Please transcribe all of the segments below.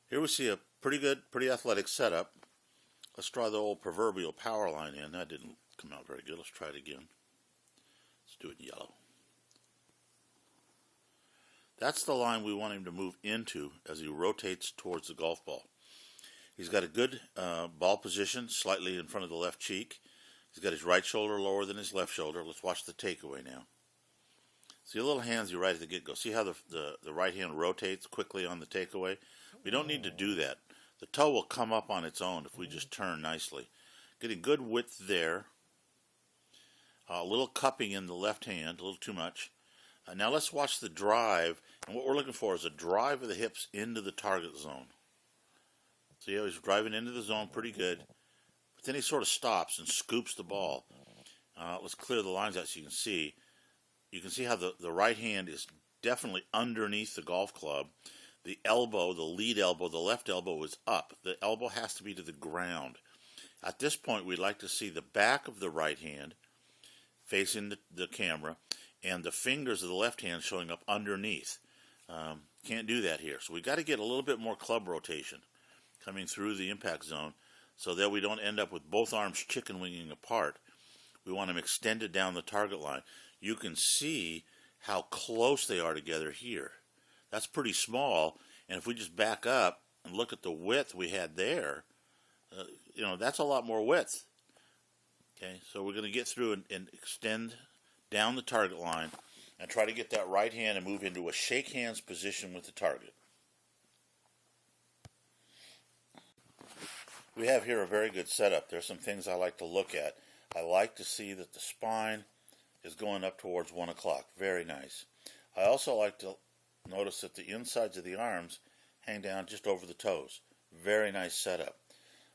Here we see a pretty good, pretty athletic setup. Let's draw the old proverbial power line in. That didn't come out very good. Let's try it again. Let's do it in yellow. That's the line we want him to move into as he rotates towards the golf ball. He's got a good ball position, slightly in front of the left cheek. He's got his right shoulder lower than his left shoulder. Let's watch the takeaway now. See a little handsy right at the get-go. See how the right hand rotates quickly on the takeaway? We don't need to do that. The toe will come up on its own if we just turn nicely. Getting good width there. A little cupping in the left hand, a little too much. Now let's watch the drive. And what we're looking for is a drive of the hips into the target zone. See how he's driving into the zone pretty good. But then he sort of stops and scoops the ball. Let's clear the lines out so you can see. You can see how the right hand is definitely underneath the golf club. The elbow, the lead elbow, the left elbow is up. The elbow has to be to the ground. At this point, we'd like to see the back of the right hand facing the camera and the fingers of the left hand showing up underneath. Can't do that here. So we've got to get a little bit more club rotation coming through the impact zone so that we don't end up with both arms chicken winging apart. We want them extended down the target line. You can see how close they are together here. That's pretty small, and if we just back up and look at the width we had there, that's a lot more width. Okay, so we're going to get through and extend down the target line and try to get that right hand and move into a shake hands position with the target. We have here a very good setup. There's some things I like to look at. I like to see that the spine is going up towards 1 o'clock. Very nice. I also like to notice that the insides of the arms hang down just over the toes. Very nice setup.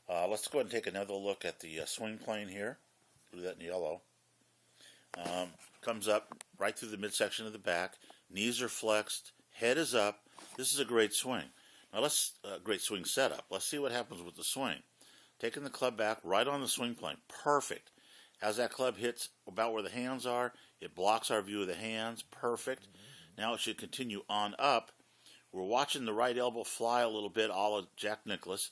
Let's go ahead and take another look at the swing plane here. Do that in yellow. Comes up right through the midsection of the back. Knees are flexed. Head is up. This is a great swing. Now great swing setup. Let's see what happens with the swing. Taking the club back right on the swing plane. Perfect. As that club hits about where the hands are, it blocks our view of the hands. Perfect. Now it should continue on up. We're watching the right elbow fly a little bit, a la Jack Nicklaus.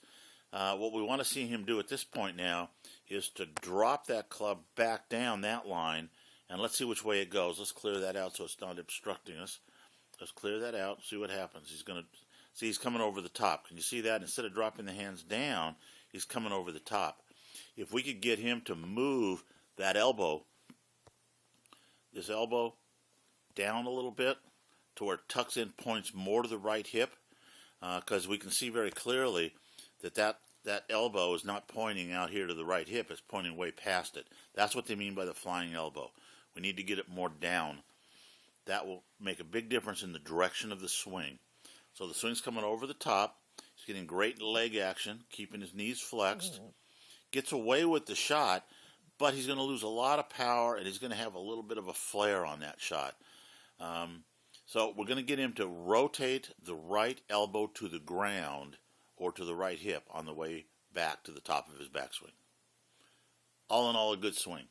What we want to see him do at this point now is to drop that club back down that line, and let's see which way it goes. Let's clear that out so it's not obstructing us. Let's clear that out, see what happens. He's coming over the top. Can you see that? Instead of dropping the hands down, he's coming over the top. If we could get him to move that elbow, this elbow, down a little bit to where it tucks in, points more to the right hip, because we can see very clearly that elbow is not pointing out here to the right hip. It's pointing way past it. That's what they mean by the flying elbow. We need to get it more down. That will make a big difference in the direction of the swing. So the swing's coming over the top. He's getting great leg action, keeping his knees flexed. Gets away with the shot, but he's going to lose a lot of power, and he's going to have a little bit of a flare on that shot. So we're going to get him to rotate the right elbow to the ground or to the right hip on the way back to the top of his backswing. All in all, a good swing.